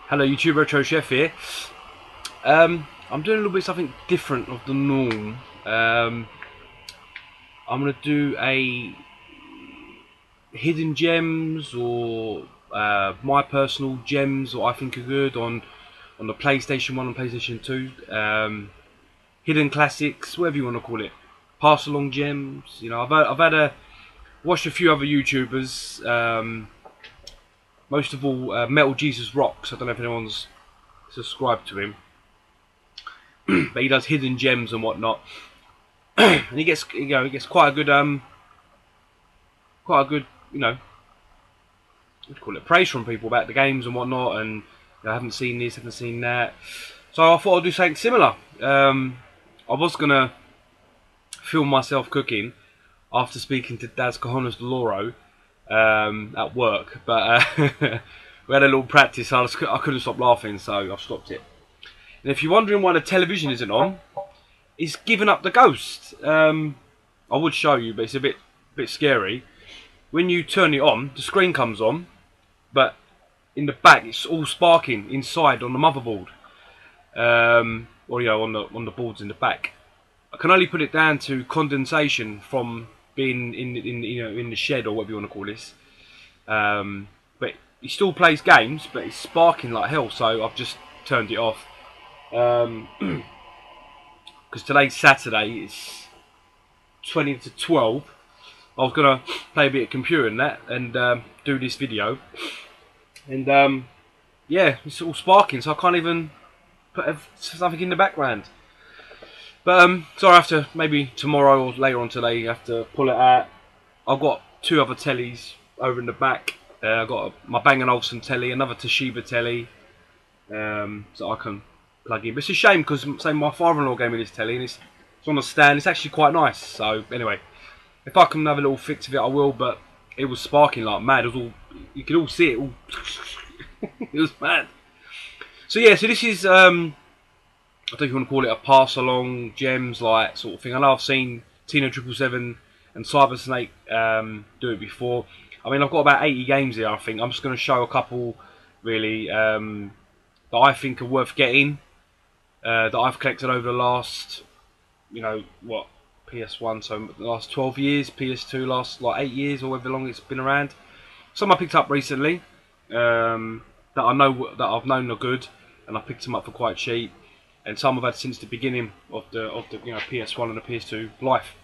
Hello YouTube, Retro Chef here. I'm doing a little bit something different of the norm. I'm going to do a hidden gems or my personal gems that I think are good on the PlayStation 1 and PlayStation 2. Hidden classics, whatever you want to call it. Pass along gems. You know, watched a few other YouTubers. Most of all, Metal Jesus Rocks. I don't know if anyone's subscribed to him. But he does hidden gems and whatnot, and he gets quite a good what do you call it, praise from people about the games and whatnot, and I haven't seen this, haven't seen that. So I thought I'd do something similar. I was gonna film myself cooking after speaking to Daz Cajones de Loro at work, but we had a little practice. I couldn't stop laughing, so I've stopped it. And if you're wondering why the television isn't on, it's given up the ghost. I would show you, but it's a bit scary. When you turn it on, the screen comes on, but in the back it's all sparking inside on the motherboard, or on the boards in the back. I can only put it down to condensation from being in the shed, or whatever you want to call this. But he still plays games, but it's sparking like hell. So I've just turned it off. Because today's Saturday, it's 20 to 12. I was gonna play a bit of computer and that, and do this video, and yeah, it's all sparking, so I can't even put something in the background. But so I have to, maybe tomorrow or later on today, you have to pull it out. I've got two other tellies over in the back. I've got my Bang & Olufsen telly, another Toshiba telly, so I can plug in. But it's a shame because, say, my father-in-law gave me this telly, and it's on a stand. It's actually quite nice. So anyway, if I can have a little fix of it, I will. But it was sparking like mad. It was all, you could all see it. All it was mad. So yeah, so this is I don't know if you want to call it a pass along gems like sort of thing. I know I've seen Tina 777 and Cyber Snake do it before. I mean, I've got about 80 games here. I think I'm just going to show a couple really that I think are worth getting. That I've collected over the last, PS1, so the last 12 years, PS2 last like 8 years, or however long it's been around. Some I picked up recently that I've known are good, and I picked them up for quite cheap. And some I've had since the beginning of the PS1 and the PS2 life.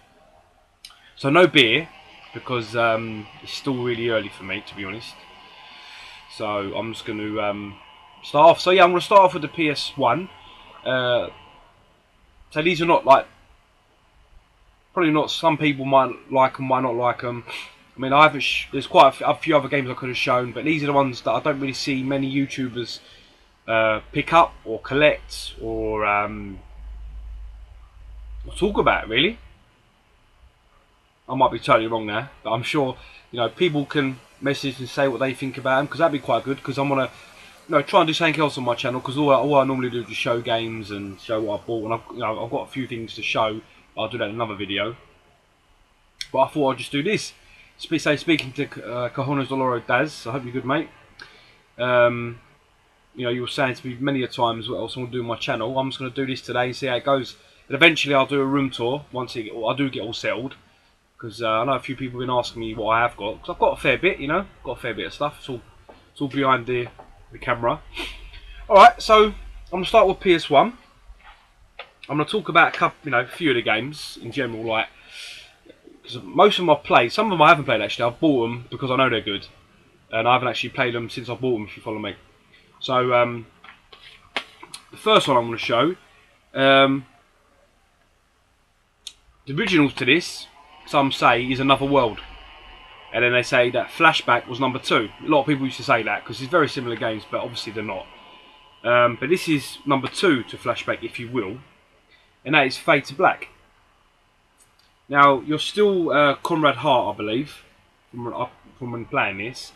So no beer, because it's still really early for me, to be honest. So I'm just going to start off. So yeah, I'm going to start off with the PS1. So these are not like, probably not, some people might like them, might not like them. I mean, there's quite a few other games I could have shown, but these are the ones that I don't really see many YouTubers pick up or collect or talk about, really. I might be totally wrong there, but I'm sure people can message and say what they think about them, because that'd be quite good. Because I'm gonna try and do something else on my channel, because all I normally do is just show games and show what I bought, and I've got a few things to show. I'll do that in another video, but I thought I'd just do this. Speaking to Cajones de Loro Daz, I hope you're good, mate. You were saying to me many a times what else I'm going to do on my channel. I'm just going to do this today and see how it goes. And eventually I'll do a room tour once I do get all settled. Because I know a few people have been asking me what I have got. Because I've got a fair bit, got a fair bit of stuff. It's all behind the camera. Alright, so I'm going to start with PS1. I'm going to talk about a few of the games in general, like, because most of them I've played. Some of them I haven't played actually. I've bought them because I know they're good. And I haven't actually played them since I bought them, if you follow me. So, the first one I'm going to show, the originals to this, some say, is Another World. And then they say that Flashback was number 2. A lot of people used to say that, because it's very similar games, but obviously they're not. But this is number 2 to Flashback, if you will. And that is Fade to Black. Now, you're still Conrad Hart, I believe, from when playing this.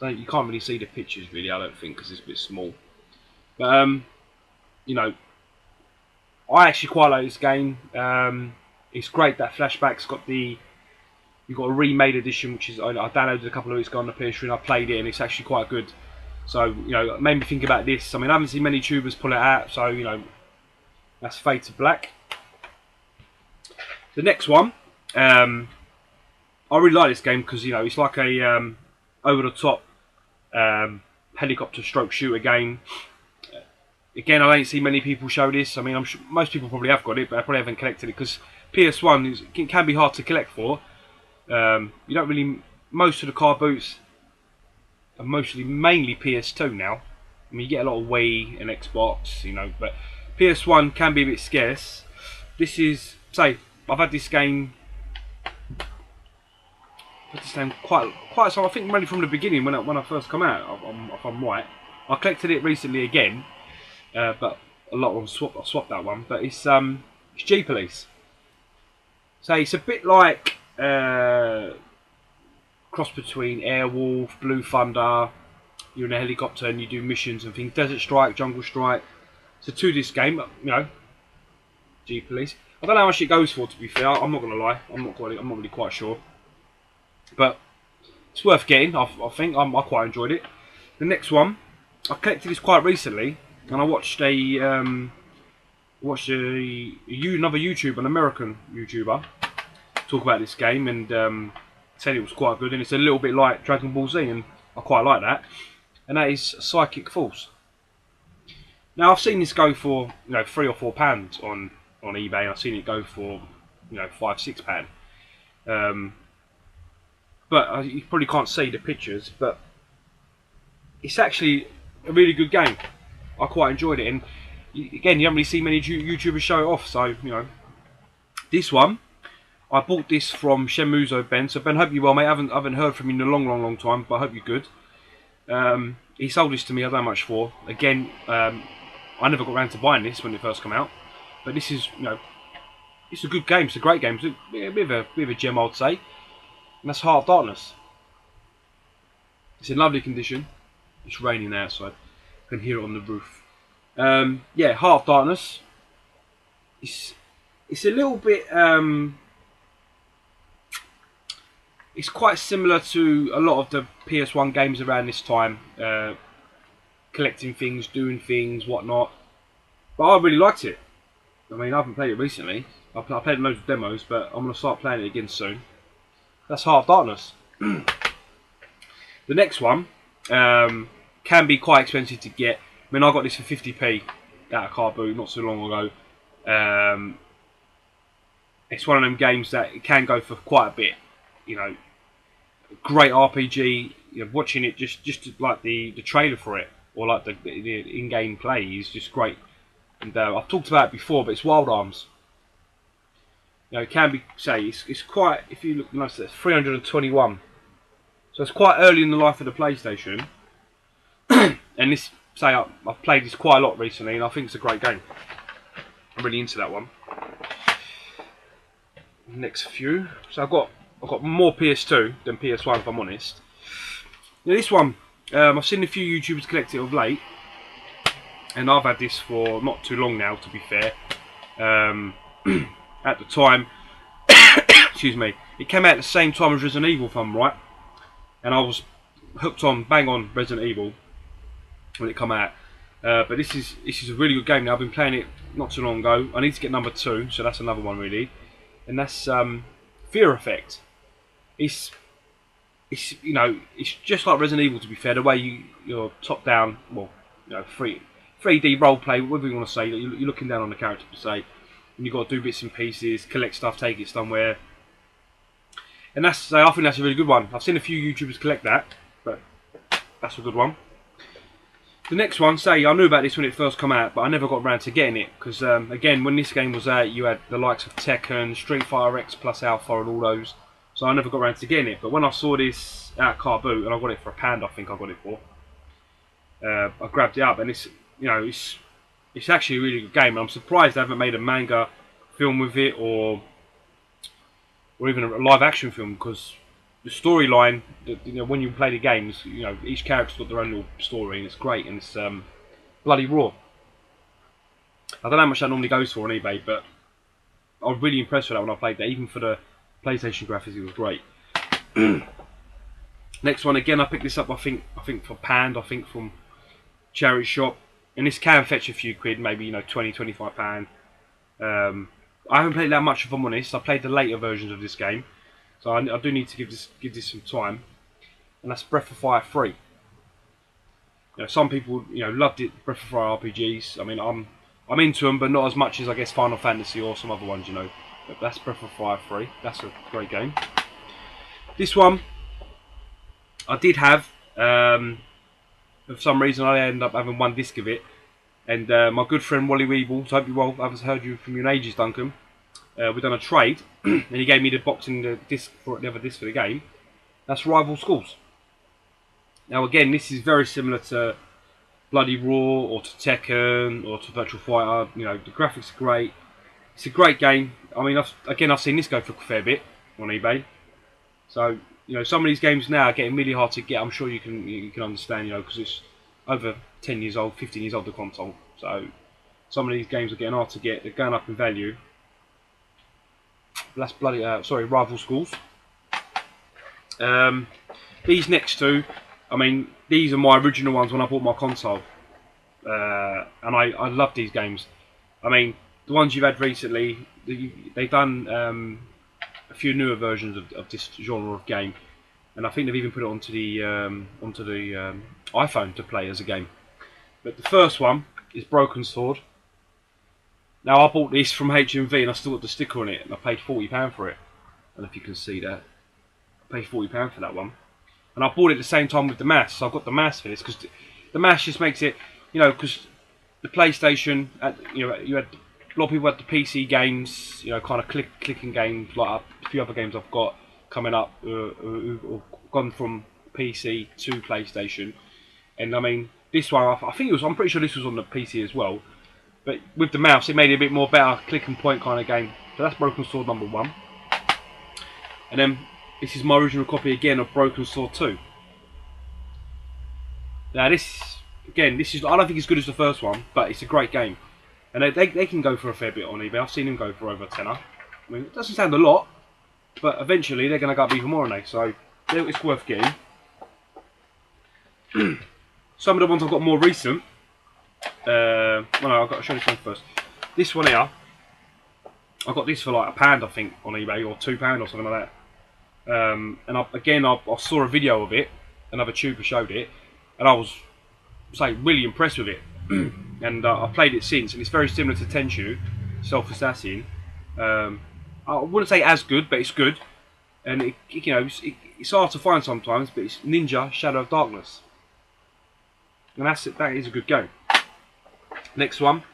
You can't really see the pictures, really, I don't think, because it's a bit small. But, I actually quite like this game. It's great that Flashback's got you've got a remade edition, which is, I downloaded a couple of weeks ago on the PS3 and I played it, and it's actually quite good. So, you know, it made me think about this. I mean, I haven't seen many tubers pull it out, so, you know, that's Fade to Black. The next one, I really like this game because, you know, it's like a over-the-top helicopter stroke shooter game. Again, I don't see many people show this. I mean, I'm sure most people probably have got it, but I probably haven't collected it because PS1 can be hard to collect for. You don't really. Most of the car boots are mainly PS2 now. I mean, you get a lot of Wii and Xbox, you know, but PS1 can be a bit scarce. This is, say, I've had this game quite so. I think mainly from the beginning when I first come out. If I'm right, I collected it recently again. But a lot of them I swapped that one. But it's G-Police. So it's a bit like cross between Airwolf, Blue Thunder. You're in a helicopter and you do missions and things. Desert Strike, Jungle Strike. It's a 2-disc game, you know. G-Police. I don't know how much it goes for, to be fair. I'm not gonna lie. I'm not really quite sure. But it's worth getting. I think I quite enjoyed it. The next one, I collected this quite recently. And I watched another YouTuber, an American YouTuber, talk about this game and said it was quite good. And it's a little bit like Dragon Ball Z, and I quite like that. And that is Psychic Force. Now I've seen this go for, you know, £3 or £4 on eBay. And I've seen it go for, you know, £5, £6. But you probably can't see the pictures, but it's actually a really good game. I quite enjoyed it, and again, you haven't really seen many YouTubers show it off. So, you know, this one, I bought this from Shemuzo Ben. So Ben, hope you're well, mate. I haven't heard from you in a long time, but I hope you're good. He sold this to me. I don't know how much for. Again, I never got around to buying this when it first came out, but this is, you know, it's a good game. It's a great game. It's a bit of a gem, I'd say. And that's Heart of Darkness. It's in lovely condition. It's raining outside. Can hear it on the roof. Yeah, Heart of Darkness. It's a little bit. It's quite similar to a lot of the PS1 games around this time, collecting things, doing things, whatnot. But I really liked it. I mean, I haven't played it recently. I played loads of demos, but I'm gonna start playing it again soon. That's Heart of Darkness. The next one. Can be quite expensive to get. I mean, I got this for 50p at a car boot not so long ago. It's one of them games that it can go for quite a bit. You know, great RPG. You know, watching it just like the trailer for it or like the in-game play is just great. And I've talked about it before, but it's Wild Arms. You know, it can be it's quite. If you look, you know, it's 321. So it's quite early in the life of the PlayStation. And this, I've played this quite a lot recently, and I think it's a great game. I'm really into that one. Next few, so I've got more PS2 than PS1, if I'm honest. Now this one, I've seen a few YouTubers collect it of late, and I've had this for not too long now, to be fair. At the time, excuse me, it came out at the same time as Resident Evil, if I'm right, and I was hooked on, bang on Resident Evil when it come out. But this is a really good game now. I've been playing it not too long ago. I need to get number 2, so that's another one really. And that's Fear Effect. It's you know, it's just like Resident Evil, to be fair. The way you're top down, well, you know, 3D role play, whatever you want to say. You're looking down on the character per se, and you've got to do bits and pieces, collect stuff, take it somewhere. And I think that's a really good one. I've seen a few YouTubers collect that, but that's a good one. The next one, I knew about this when it first came out, but I never got around to getting it because, again, when this game was out, you had the likes of Tekken, Street Fighter X plus Alpha, and all those. So I never got around to getting it. But when I saw this at Car Boot, and I got it for £1, I think I got it for. I grabbed it up, and it's actually a really good game. I'm surprised they haven't made a manga film with it, or even a live action film, because the storyline, you know, when you play the games, you know, each character's got their own little story, and it's great, and it's bloody raw. I don't know how much that normally goes for on eBay, but I was really impressed with that when I played that. Even for the PlayStation graphics, it was great. Next one again, I picked this up. I think for Pand. I think from Charity Shop, and this can fetch a few quid, maybe 20-25 pound. I haven't played that much, if I'm honest. I played the later versions of this game, so I do need to give this some time. And that's Breath of Fire 3. Some people loved it, Breath of Fire RPGs. I mean, I'm into them, but not as much as I guess Final Fantasy or some other ones. But that's Breath of Fire 3. That's a great game. This one I did have. For some reason, I ended up having one disc of it. And my good friend Wally Weebles, I hope you well. I haven't heard you from you in ages, Duncan. We've done a trade, and he gave me the box and the disc for the other disc for the game. That's Rival Schools. Now again, this is very similar to Bloody Raw or to Tekken or to Virtua Fighter. The graphics are great. It's a great game. I mean, I've seen this go for a fair bit on eBay. So some of these games now are getting really hard to get. I'm sure you can understand. Because it's over 10 years old, 15 years old, the console. So some of these games are getting hard to get. They're going up in value. That's Rival Schools. These next two, I mean, these are my original ones when I bought my console, and I love these games. I mean, the ones you've had recently, they've done a few newer versions of this genre of game, and I think they've even put it onto the iPhone to play as a game. But the first one is Broken Sword. Now, I bought this from HMV and I still got the sticker on it, and I paid £40 for it. I don't know if you can see that. I paid £40 for that one. And I bought it at the same time with the mass, so I've got the mass for this, because the mass just makes it, because the PlayStation, you had a lot of people had the PC games, kind of clicking games, like a few other games I've got coming up, who've gone from PC to PlayStation. And I mean, this one, I'm pretty sure this was on the PC as well. But with the mouse, it made it a bit more better, click and point kind of game. So that's Broken Sword number 1. And then this is my original copy again of Broken Sword 2. Now this I don't think it's as good as the first one, but it's a great game. And they can go for a fair bit on eBay. I've seen them go for over a tenner. I mean, it doesn't sound a lot, but eventually they're going to go up even more on they. So it's worth getting. Some of the ones I've got more recent. I've got to show this one first. This one here, I got this for like £1, I think, on eBay, or £2 or something like that. And I saw a video of it. Another tuber showed it, and I was really impressed with it. And I've played it since, and it's very similar to Tenchu, Self Assassin. I wouldn't say as good, but it's good. And it's hard to find sometimes, but it's Ninja Shadow of Darkness, and that is a good game. Next one,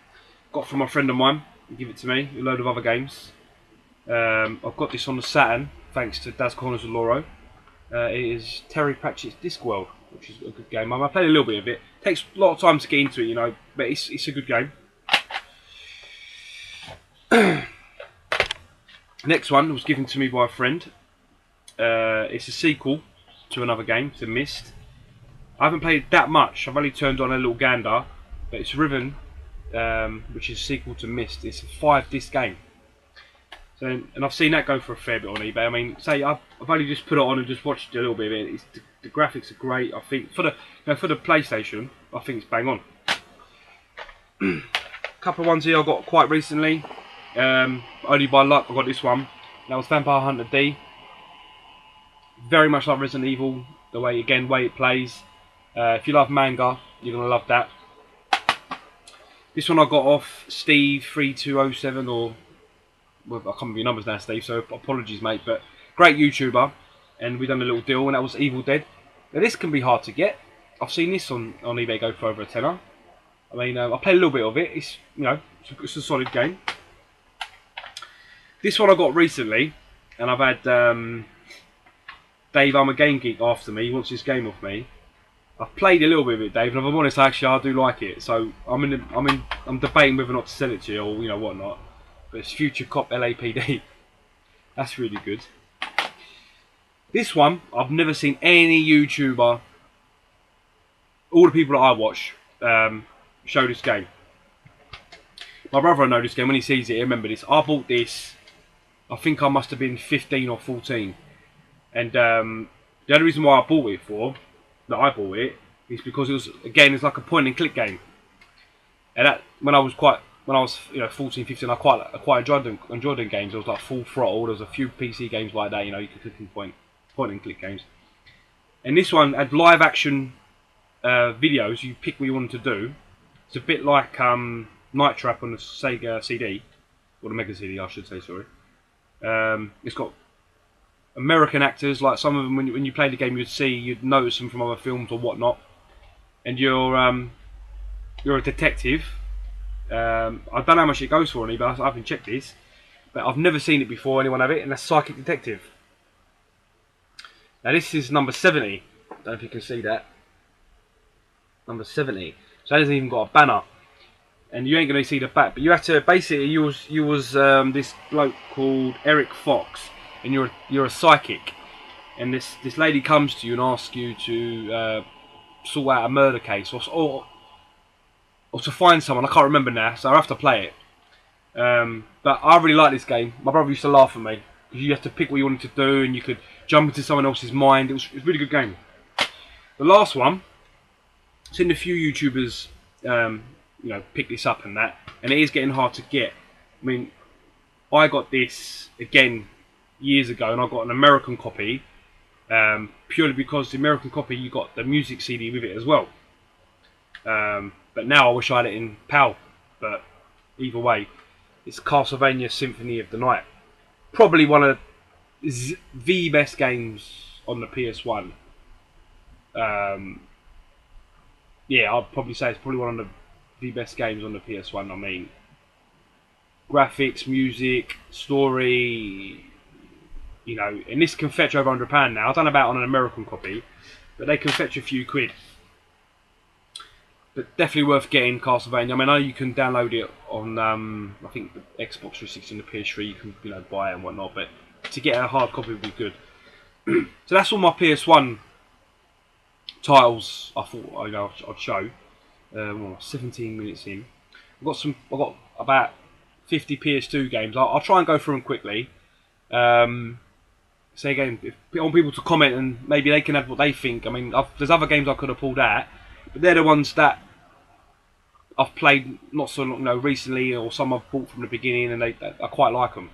got from a friend of mine. He gave it to me. A load of other games. I've got this on the Saturn, thanks to Daz Corners of Loro. It is Terry Pratchett's Discworld, which is a good game. I played a little bit of it. Takes a lot of time to get into it, but it's a good game. Next one was given to me by a friend. It's a sequel to another game, to Myst. I haven't played that much. I've only turned on a little gander, but it's Riven, which is a sequel to Myst. It's a 5-disc game. So, and I've seen that go for a fair bit on eBay. I mean, I've only just put it on and just watched a little bit of it. The graphics are great. I think for the PlayStation, I think it's bang on. A couple of ones here I got quite recently. Only by luck I got this one. That was Vampire Hunter D. Very much like Resident Evil, the way it plays. If you love manga, you're gonna love that. This one I got off Steve3207, or well, I can't remember your numbers now, Steve. So apologies, mate. But great YouTuber, and we done a little deal, and that was Evil Dead. Now this can be hard to get. I've seen this on eBay go for over a tenner. I mean, I played a little bit of it. It's it's a solid game. This one I got recently, and I've had Dave, I'm a Game Geek, after me. He wants this game off me. I've played a little bit of it, Dave, and if I'm honest, actually, I do like it. So I'm debating whether or not to sell it to you, or whatnot. But it's Future Cop LAPD. That's really good. This one, I've never seen any YouTuber, all the people that I watch, show this game. My brother will know this game. When he sees it, he'll remember this. I bought this, I think I must have been 15 or 14. And The only reason why I bought it is because it was, again, it's like a point and click game. And that, when I was 14, 15, I quite enjoyed them games. It was like full throttle. There was a few PC games like that, you could click and point and click games. And this one had live action videos. You pick what you wanted to do. It's a bit like Night Trap on the Sega CD, or the Mega CD, I should say. Sorry. It's got American actors, like some of them. When you play the game, you'd notice them from other films or whatnot. And you're a detective. I don't know how much it goes for on eBay. I haven't checked this, but I've never seen it before. Anyone have it? And that's Psychic Detective. Now this is number 70. I don't know if you can see that. Number 70. So it hasn't even got a banner, and you ain't going to see the back. But you have to basically you was this bloke called Eric Fox, and you're a psychic, and this lady comes to you and asks you to sort out a murder case or to find someone. I can't remember now, so I have to play it. But I really like this game. My brother used to laugh at me because you have to pick what you wanted to do, and you could jump into someone else's mind. It was a really good game. The last one, I've seen a few YouTubers, pick this up and that, and it is getting hard to get. I mean, I got this again years ago, and I got an American copy, purely because the American copy you got the music CD with it as well. But now I wish I had it in PAL. But either way, it's Castlevania Symphony of the Night. Probably one of the best games on the PS1. Yeah, I'd probably say it's probably one of the best games on the PS1. I mean, graphics, music, story, and this can fetch over £100 now. I don't know about on an American copy, but they can fetch a few quid. But definitely worth getting Castlevania. I mean, I know you can download it on, I think the Xbox 360 and the PS3. You can, buy it and whatnot. But to get a hard copy would be good. So that's all my PS1 titles. I thought I'd show. 17 minutes in. I've got about 50 PS2 games. I'll try and go through them quickly. Say again, if I want people to comment and maybe they can add what they think. I mean, there's other games I could have pulled out, but they're the ones that I've played not so long, recently, or some I've bought from the beginning, and I quite like them,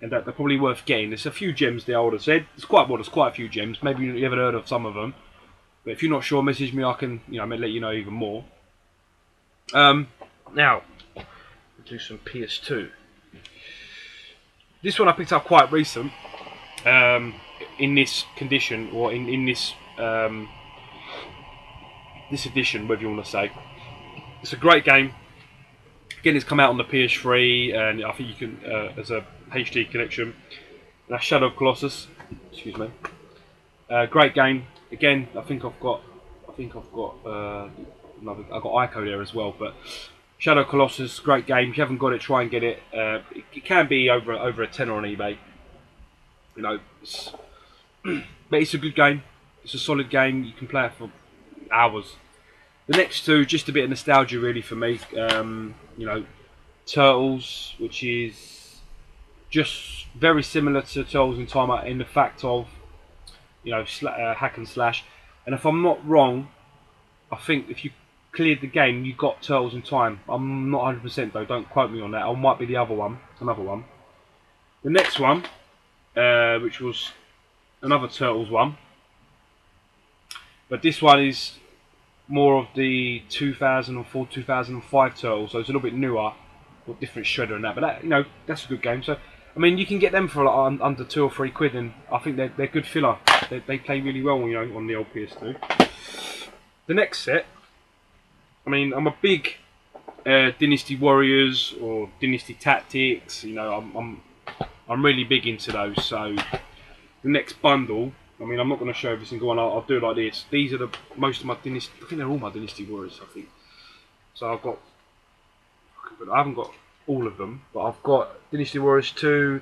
and they're probably worth getting. There's a few gems there. I would have said there's quite a few gems. Maybe you haven't heard of some of them, but if you're not sure, message me. I can let you know even more. Now we'll do some PS2. This one I picked up quite recent, in this condition, or in this this edition, whatever you want to say. It's a great game. Again, it's come out on the PS3, and I think you can as a HD collection. That's Shadow of Colossus. Excuse me. Great game. Again, I think I've got Ico there as well. But Shadow of Colossus, great game. If you haven't got it, try and get it. It can be over a tenner on eBay. But it's a good game. It's a solid game. You can play it for hours. The next two, just a bit of nostalgia really for me. Turtles, which is just very similar to Turtles in Time in the fact of, hack and slash. And if I'm not wrong, I think if you cleared the game, you got Turtles in Time. I'm not 100% though. Don't quote me on that. Or might be the other one, another one. The next one, which was another Turtles one, but this one is more of the 2004, 2005 Turtles, so it's a little bit newer, with different shredder and that. But that, that's a good game. So I mean, you can get them for like under £2 or £3, and I think they're good filler. They play really well, on the old PS2. The next set, I mean, I'm a big Dynasty Warriors or Dynasty Tactics. I'm really big into those. So the next bundle, I mean, I'm not going to show every single one. I'll do it like this. These are most of my Dynasty. I think they're all my Dynasty Warriors. I think. So I haven't got all of them, but I've got Dynasty Warriors 2,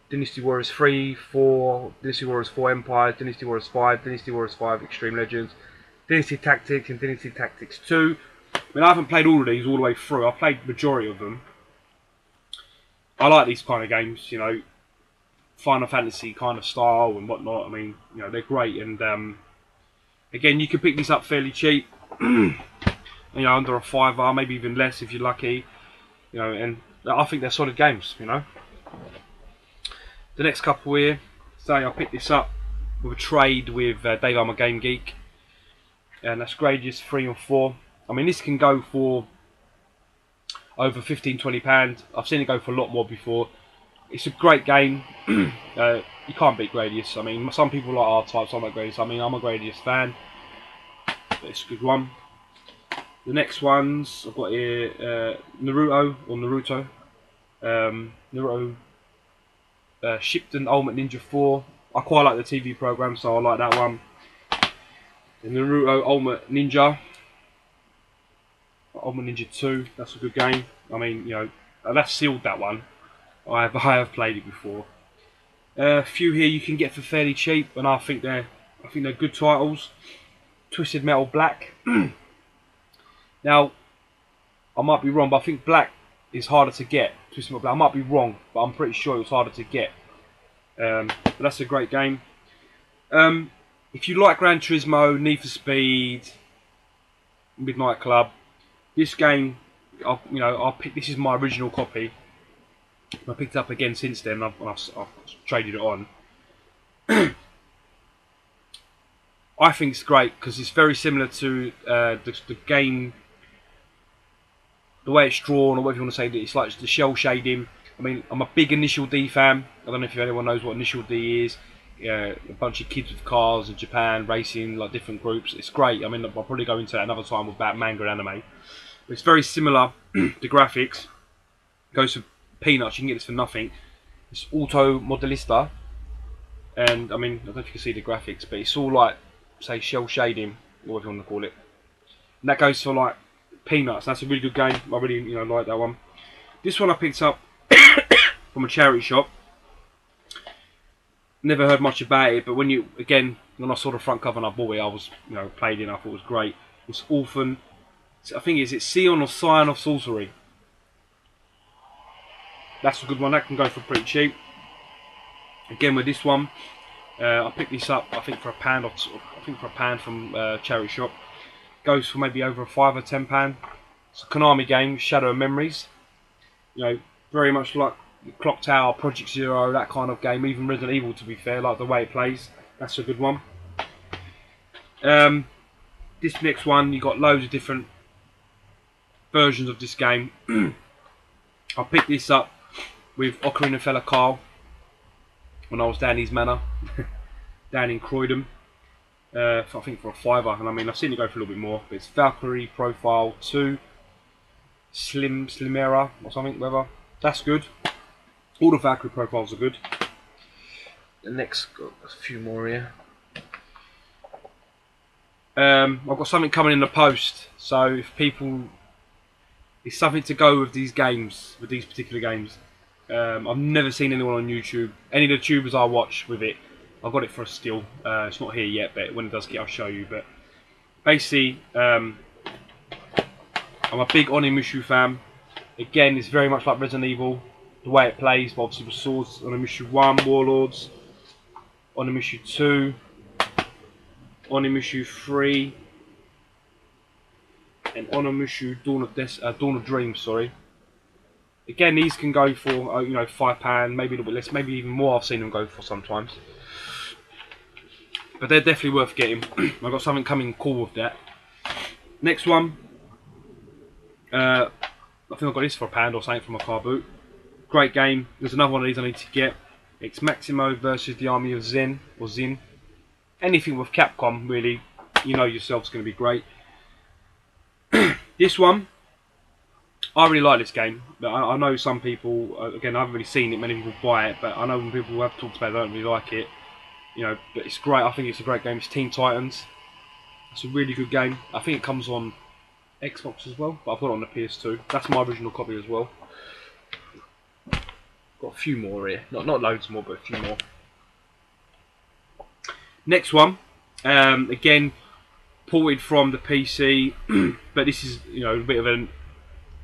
Dynasty Warriors 3, 4, Dynasty Warriors 4 Empire, Dynasty Warriors 5, Dynasty Warriors 5 Extreme Legends, Dynasty Tactics, and Dynasty Tactics 2. I mean, I haven't played all of these all the way through. I've played the majority of them. I like these kind of games, Final Fantasy kind of style and whatnot. I mean, you know, they're great, and again, you can pick these up fairly cheap. You know, under a £5, maybe even less if you're lucky. You know, and I think they're solid games. You know, the next couple here. Say I picked this up with a trade with Dave I'm a Game Geek, and that's Gradius 3 and 4. I mean, this can go for over £15–20. I've seen it go for a lot more before. It's a great game. You can't beat Gradius. I mean, some people like R-Type, some like Gradius. I mean, I'm a Gradius fan, but it's a good one. The next ones I've got here, Naruto, Naruto Shippuden Ultimate Ninja 4. I quite like the TV program, so I like that one. The Naruto Ultimate Ninja 2. That's a good game. I mean, you know, that's sealed, that one. I have played it before. A few here you can get for fairly cheap, and I think they're good titles. Twisted Metal Black. Now, I might be wrong, but I think Black is harder to get. Twisted Metal Black. I might be wrong, but I'm pretty sure it was harder to get. But that's a great game. If you like Gran Turismo, Need for Speed, Midnight Club, this game, this is my original copy. I picked it up again since then. I've traded it on. I think it's great because it's very similar to the game, the way it's drawn, or whatever you want to say. It's like the shell shading. I mean, I'm a big Initial D fan. I don't know if anyone knows what Initial D is. A bunch of kids with cars in Japan racing, like different groups. It's great. I mean, I'll probably go into that another time about manga and anime. But it's very similar. The graphics goes for peanuts. You can get this for nothing. It's Auto Modelista, and I mean, I don't know if you can see the graphics, but it's all like, say, shell shading, or whatever you want to call it. And that goes for like peanuts. That's a really good game. I really, like that one. This one I picked up from a charity shop. Never heard much about it, but when I saw the front cover and I bought it, I was, played it and I thought it was great. It's Orphan. I think it's Scion or Scion of Sorcery. That's a good one. That can go for pretty cheap. Again with this one, I picked this up. I think for £1 from charity shop. Goes for maybe over a £5 or £10. It's a Konami game, Shadow of Memories. Very much like Clock Tower, Project Zero, that kind of game. Even Resident Evil, to be fair, like the way it plays. That's a good one. This next one, you got loads of different versions of this game. I picked this up with Ocarina of Fella Carl when I was down East Manor, down in Croydon. I think for a £5, and I mean, I've seen it go for a little bit more. But it's Valkyrie Profile 2, Slimera or something, whatever. That's good. All the Valkyrie profiles are good. The next, got a few more here. I've got something coming in the post, so if people, it's something to go with these games, with these particular games. I've never seen anyone on YouTube, any of the tubers I watch with it. I've got it for a steal. It's not here yet, but when it does get, I'll show you. But basically, I'm a big Onimusha fan. Again, it's very much like Resident Evil, the way it plays, but obviously with swords. Onimusha 1, Warlords, Onimusha 2, Onimusha 3, and Onimusha Dawn of Dreams. Sorry. Again, these can go for £5, maybe a little bit less, maybe even more. I've seen them go for sometimes, but they're definitely worth getting. I've got something coming cool with that. Next one, I think I got this for £1 or something from my car boot. Great game. There's another one of these I need to get. It's Maximo versus the Army of Zen, or Zin. Anything with Capcom, really, yourself's going to be great. This one, I really like this game. But I know some people, again, I haven't really seen it, many people buy it, but I know when people have talked about it, they don't really like it. But it's great. I think it's a great game. It's Teen Titans. It's a really good game. I think it comes on Xbox as well, but I've got it on the PS2. That's my original copy as well. Got a few more here. Not loads more, but a few more. Next one, again, ported from the PC, but this is a bit of a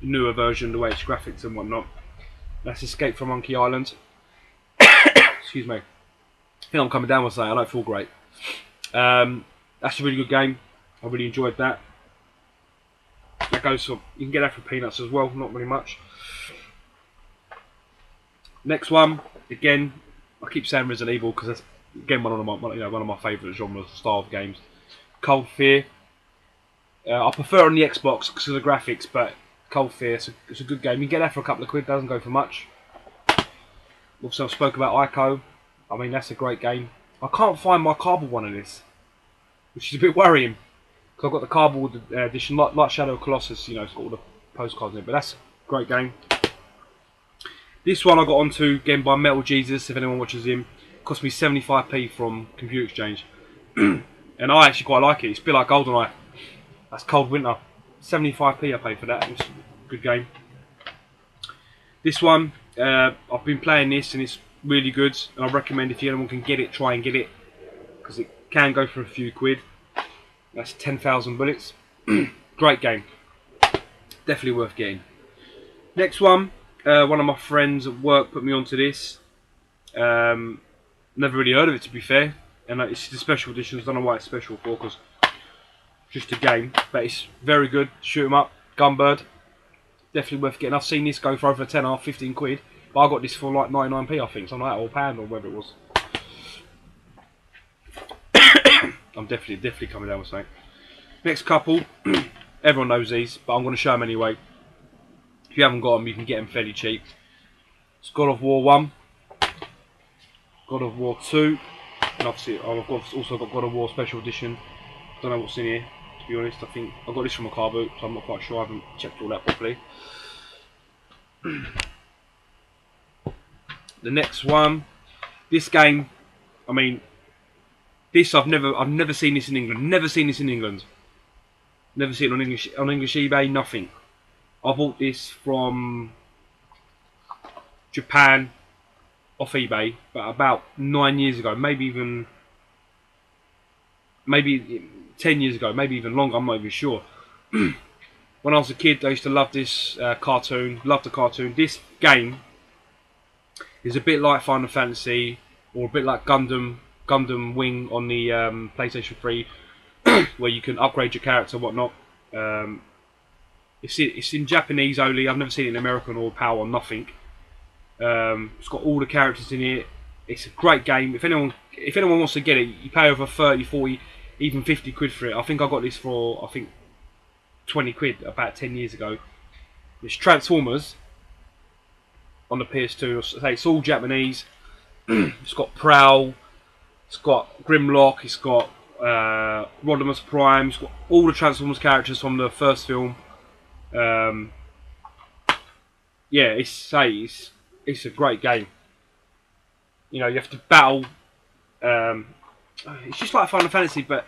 newer version, the way it's graphics and whatnot. That's Escape from Monkey Island. Excuse me. I think I'm coming down with something. I don't feel great. That's a really good game. I really enjoyed that. That goes for, you can get that for peanuts as well. Not really much. Next one, again, I keep saying Resident Evil because that's again one of my favourite genres, style of games. Cold Fear. I prefer it on the Xbox because of the graphics, but Cold Fear, it's a good game. You can get that for a couple of quid. Doesn't go for much. Also, I spoke about Ico. I mean, that's a great game. I can't find my cardboard one of this, which is a bit worrying. Because I've got the cardboard edition, like Shadow of Colossus, you know, it's got all the postcards in it. But that's a great game. This one I got onto again by Metal Jesus, if anyone watches him. It cost me 75p from Computer Exchange. And I actually quite like it. It's a bit like GoldenEye. That's Cold Winter. 75p I paid for that. It's a good game. This one, I've been playing this and it's really good. And I recommend if anyone can get it, try and get it. Because it can go for a few quid. That's 10,000 bullets. Great game. Definitely worth getting. Next one. One of my friends at work put me onto this. Never really heard of it, to be fair. And it's the special editions. I don't know why it's special for, because just a game. But it's very good. Shoot 'em up. Gunbird. Definitely worth getting. I've seen this go for over 10 or 15 quid. But I got this for like 99p, I think. Something like that, or pound, or whatever it was. I'm definitely coming down with something. Next couple. Everyone knows these, but I'm going to show them anyway. If you haven't got them, you can get them fairly cheap. It's God of War 1, God of War 2, and obviously I've also got God of War Special Edition. Don't know what's in here, to be honest. I think I got this from a car boot, so I'm not quite sure. I haven't checked all that properly. The next one, this game, I mean, this I've never seen this in England. Never seen this in England. Never seen it on English eBay. Nothing. I bought this from Japan off eBay, but about 9 years ago, maybe 10 years ago, maybe even longer. I'm not even sure. When I was a kid, I used to love this cartoon. Loved the cartoon. This game is a bit like Final Fantasy, or a bit like Gundam Wing on the PlayStation 3, where you can upgrade your character and whatnot. It's in Japanese only. I've never seen it in American or PAL or nothing. It's got all the characters in it. It's a great game. If anyone wants to get it, you pay over 30, 40, even 50 quid for it. I think I got this for 20 quid about 10 years ago. It's Transformers on the PS2. It's all Japanese. It's got Prowl. It's got Grimlock. It's got Rodimus Prime. It's got all the Transformers characters from the first film. Yeah, it's a great game. You know, you have to battle. It's just like Final Fantasy, but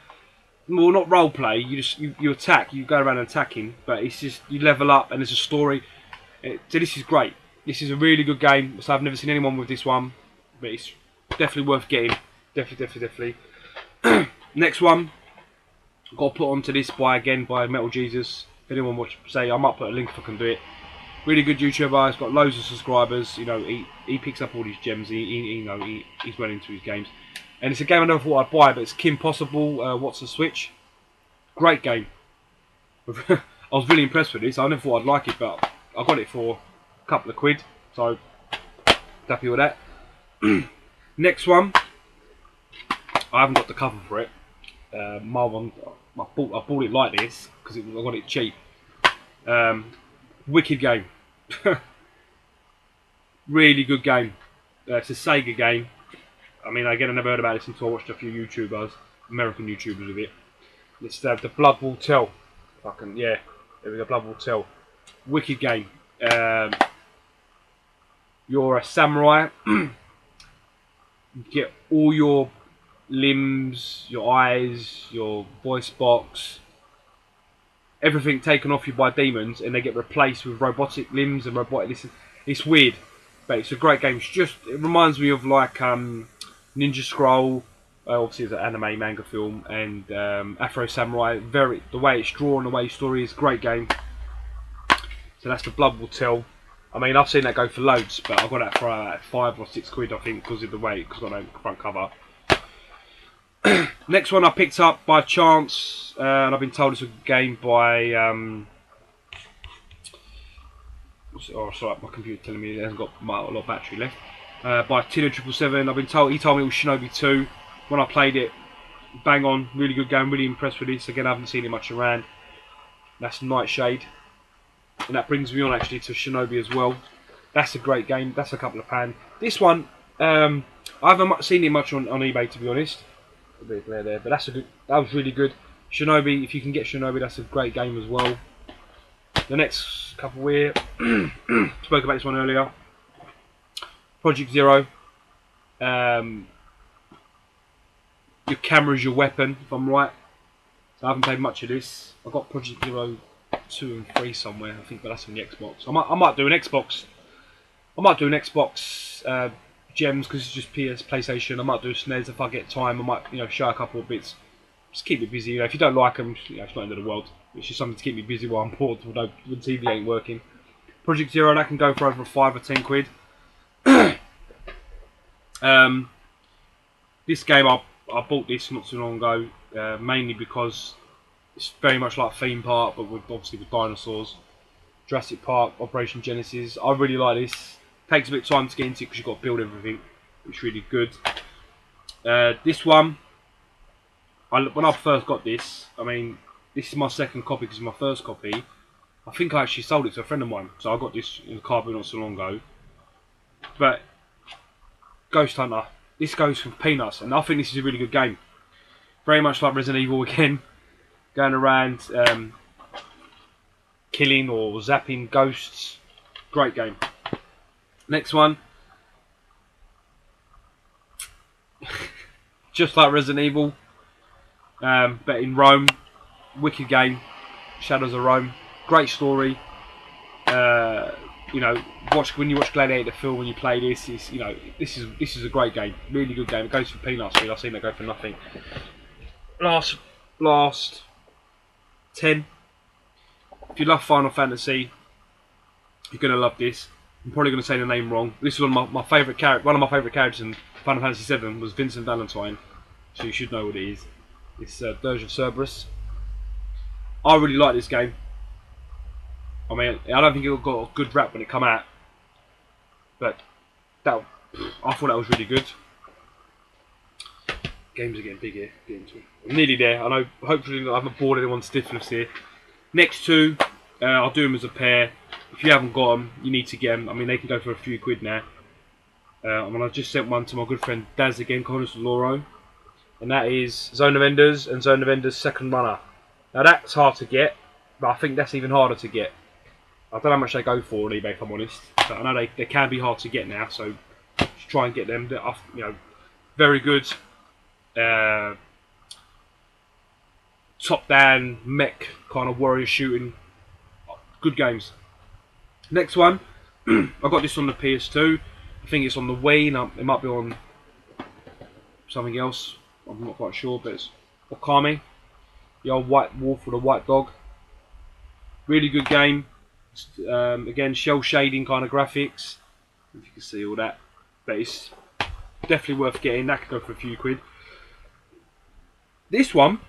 well, not role play. You attack. You go around attacking, but it's just you level up and there's a story. So this is great. This is a really good game. So I've never seen anyone with this one, but it's definitely worth getting. Definitely. Next one, got put onto this by Metal Jesus. If anyone wants to say, I might put a link if I can do it. Really good YouTuber. He's got loads of subscribers. You know, he picks up all these gems. He's well into his games. And it's a game I never thought I'd buy, but it's Kim Possible. What's the Switch? Great game. I was really impressed with this. I never thought I'd like it, but I got it for a couple of quid. So happy with that. Next one. I haven't got the cover for it. My one, I bought it like this because I got it cheap. Wicked game. Really good game. It's a Sega game. I mean, again, I never heard about this until I watched a few YouTubers, American YouTubers with it. It's the Blood Will Tell. Yeah, there we go, Blood Will Tell. Wicked game. You're a samurai. You get all your limbs, your eyes, your voice box, everything taken off you by demons, and they get replaced with robotic limbs and robotic. It's weird, but it's a great game. It reminds me of like Ninja Scroll, obviously it's an anime manga film, and Afro Samurai. The way it's drawn, the way the story is, great game. So that's the Blood Will Tell. I mean, I've seen that go for loads, but I got that for like £5 or £6 I think because of the weight, because I got no front cover. Next one I picked up by chance, and I've been told it's a game by. Oh, sorry, my computer's telling me it hasn't got a lot of battery left. By Tino777. I've been told, he told me it was Shinobi 2. When I played it, bang on, really good game, really impressed with this. Again, I haven't seen it much around. That's Nightshade. And that brings me on actually to Shinobi as well. That's a great game. That's a couple of pounds. This one, I haven't seen it much on eBay, to be honest. A bit of glare there, but that's a good. That was really good. Shinobi, if you can get Shinobi, that's a great game as well. The next couple here, spoke about this one earlier. Project Zero. Your camera is your weapon, if I'm right. So I haven't played much of this. I've got Project Zero 2 and 3 somewhere, I think, but that's on the Xbox. I might do an Xbox. I might do an Xbox gems because it's just PlayStation. I might do a SNES if I get time. I might, show a couple of bits. Just keep me busy. If you don't like them, it's not the end of the world. It's just something to keep me busy while I'm bored. Although the TV ain't working. Project Zero, that can go for over £5 or £10. This game, I bought this not too long ago, mainly because it's very much like Theme Park, but obviously with dinosaurs. Jurassic Park, Operation Genesis. I really like this. Takes a bit of time to get into it because you've got to build everything. It's really good. This one, when I first got this, I mean, this is my second copy because it's my first copy. I think I actually sold it to a friend of mine, so I got this in the car boot not so long ago. But Ghost Hunter, this goes for peanuts, and I think this is a really good game. Very much like Resident Evil again, going around killing or zapping ghosts. Great game. Next one, just like Resident Evil, but in Rome. Wicked game, Shadows of Rome. Great story. When you watch Gladiator film, when you play this, this is a great game. Really good game. It goes for peanuts. Really. I've seen that go for nothing. Last 10. If you love Final Fantasy, you're gonna love this. I'm probably gonna say the name wrong. This is one of my favourite characters. One of my favourite characters in Final Fantasy VII was Vincent Valentine, so you should know what it is. It's Dirge of Cerberus. I really like this game. I mean, I don't think it got a good rap when it came out, but I thought that was really good. Games are getting big here. I'm nearly there. I know. Hopefully, I haven't bored anyone's stiffness here. Next two, I'll do them as a pair. If you haven't got them, you need to get them. I mean, they can go for a few quid now. I've just sent one to my good friend Daz again, Connors Loro, and that is Zone of Enders and Zone of Enders Second Runner. Now that's hard to get, but I think that's even harder to get. I don't know how much they go for on eBay, if I'm honest. But I know they can be hard to get now, so just try and get them. They're, very good. Top-down mech kind of warrior shooting. Good games. Next one, I got this on the PS2. I think it's on the Wii. It might be on something else. I'm not quite sure, but it's Okami. The old white wolf with a white dog. Really good game. Again, shell shading kind of graphics. If you can see all that. But it's definitely worth getting. That could go for a few quid. This one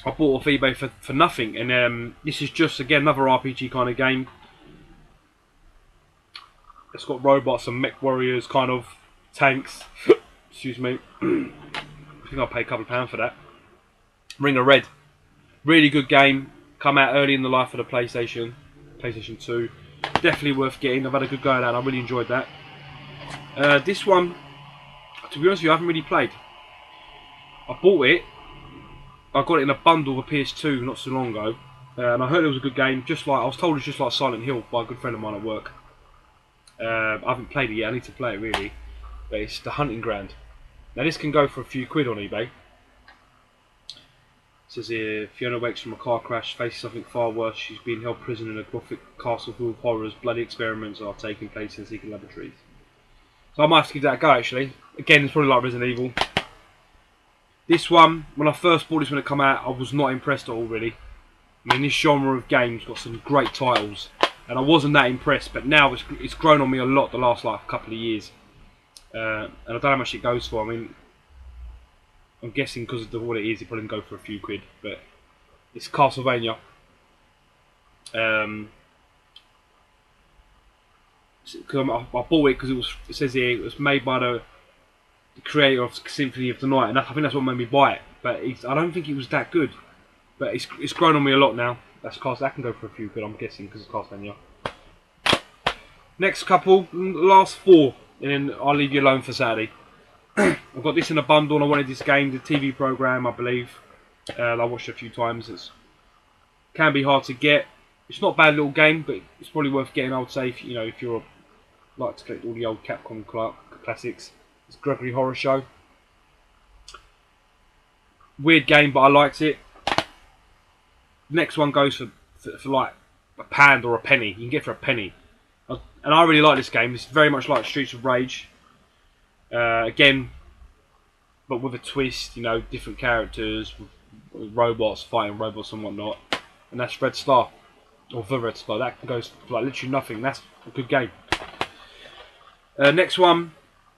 I bought off eBay for nothing. And this is just, again, another RPG kind of game. It's got robots and mech warriors, kind of tanks. Excuse me. I think I'll pay a couple of pounds for that. Ring of Red. Really good game. Come out early in the life of the PlayStation 2. Definitely worth getting. I've had a good go at that. I really enjoyed that. This one, to be honest with you, I haven't really played. I bought it. I got it in a bundle with PS2 not so long ago. And I heard it was a good game. I was told it's just like Silent Hill by a good friend of mine at work. I haven't played it yet. I need to play it really. But it's The Hunting Ground. Now this can go for a few quid on eBay. It says here, Fiona wakes from a car crash, faces something far worse. She's being held prisoner in a gothic castle full of horrors. Bloody experiments are taking place in secret laboratories. So I might have to give that a go actually. Again, it's probably like Resident Evil. This one, when I first bought this when it came out, I was not impressed at all really. I mean, this genre of games got some great titles. and I wasn't that impressed. But now it's grown on me a lot the last like couple of years, and I don't know how much it goes for. I mean, I'm guessing because of what it is, it probably can go for a few quid. But it's Castlevania. I bought it because it says here it was made by the creator of Symphony of the Night, and I think that's what made me buy it. But I don't think it was that good. But it's grown on me a lot now. That can go for a few quid, I'm guessing, because it's Castlevania. Next couple, last 4, and then I'll leave you alone for Saturday. I've got this in a bundle, and I wanted this game, the TV program, I believe. I watched it a few times. It can be hard to get. It's not a bad little game, but it's probably worth getting. I would say, if you're like to collect all the old Capcom classics. It's Gregory Horror Show. Weird game, but I liked it. Next one goes for like a pound or a penny. You can get it for a penny. And I really like this game. It's very much like Streets of Rage. Again, but with a twist. Different characters, with robots fighting robots and whatnot. And that's Red Star, or the Red Star. That goes for like literally nothing. That's a good game. Next one,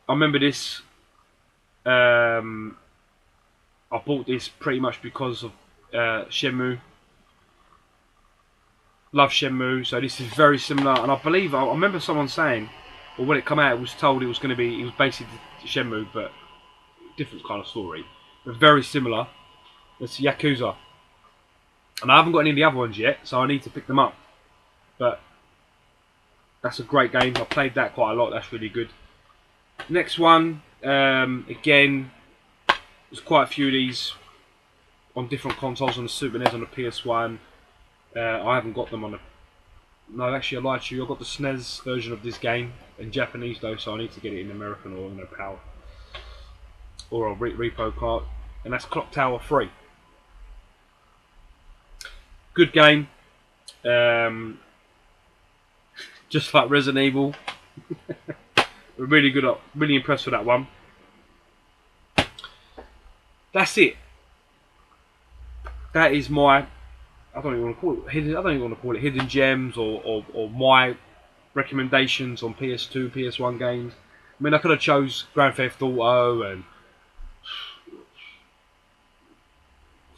I remember this. I bought this pretty much because of Shenmue. Love Shenmue, so this is very similar. And I remember someone saying, or when it came out, it was told it was basically Shenmue, but different kind of story, but very similar. It's Yakuza, and I haven't got any of the other ones yet, so I need to pick them up. But that's a great game. I played that quite a lot. That's really good. Next one, again, there's quite a few of these on different consoles, on the Super NES, on the PS1. I haven't got them on the... No, actually, I lied to you. I've got the SNES version of this game in Japanese though, so I need to get it in American or PAL or a repo card. And that's Clock Tower 3. Good game. Just like Resident Evil. Really good. Really impressed with that one. That's it. That is my... I don't even want to call it hidden. I don't even want to call it hidden gems or my recommendations on PS2, PS1 games. I mean, I could have chose Grand Theft Auto and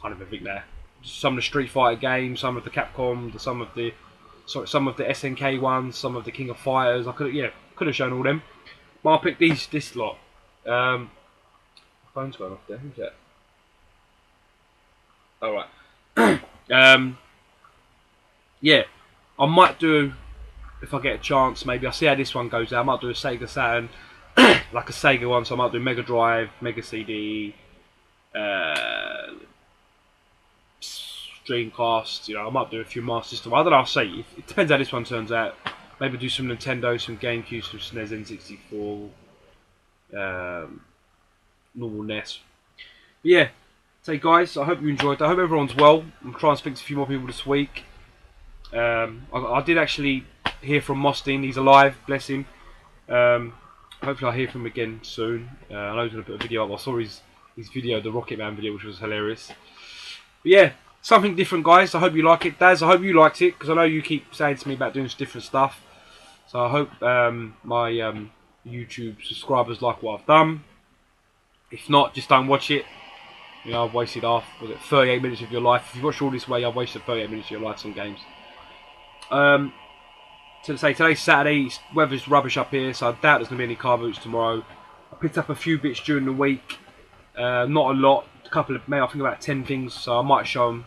kind of everything there. Some of the Street Fighter games, some of the Capcom, some of the SNK ones, some of the King of Fighters. I could have shown all them. But I picked this lot. My phone's going off there. Who's that? All right. Yeah, I might do, if I get a chance, maybe I'll see how this one goes out. I might do a Sega Saturn, like a Sega one, so I might do Mega Drive, Mega CD, Dreamcast, I might do a few Master System. I don't know, I'll see. It depends how this one turns out. Maybe do some Nintendo, some GameCube, some SNES, N64, normal NES. But yeah. So guys, I hope you enjoyed that. I hope everyone's well. I'm trying to speak to a few more people this week. I did actually hear from Mostyn. He's alive, bless him. Hopefully I'll hear from him again soon. I know he's going to put a video up. I saw his video, the Rocket Man video, which was hilarious. But yeah, something different, guys. I hope you like it. Daz, I hope you liked it, because I know you keep saying to me about doing different stuff. So I hope my YouTube subscribers like what I've done. If not, just don't watch it. I've wasted 38 minutes of your life. If you watch all this way, I've wasted 38 minutes of your life on games. Today's Saturday, weather's rubbish up here, so I doubt there's going to be any car boots tomorrow. I picked up a few bits during the week, not a lot, a couple of, maybe I think about 10 things, so I might show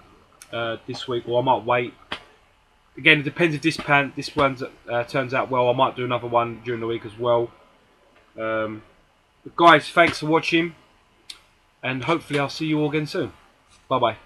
them this week, or I might wait. Again, it depends if this one turns out well. I might do another one during the week as well. But guys, thanks for watching. And hopefully I'll see you all again soon. Bye bye.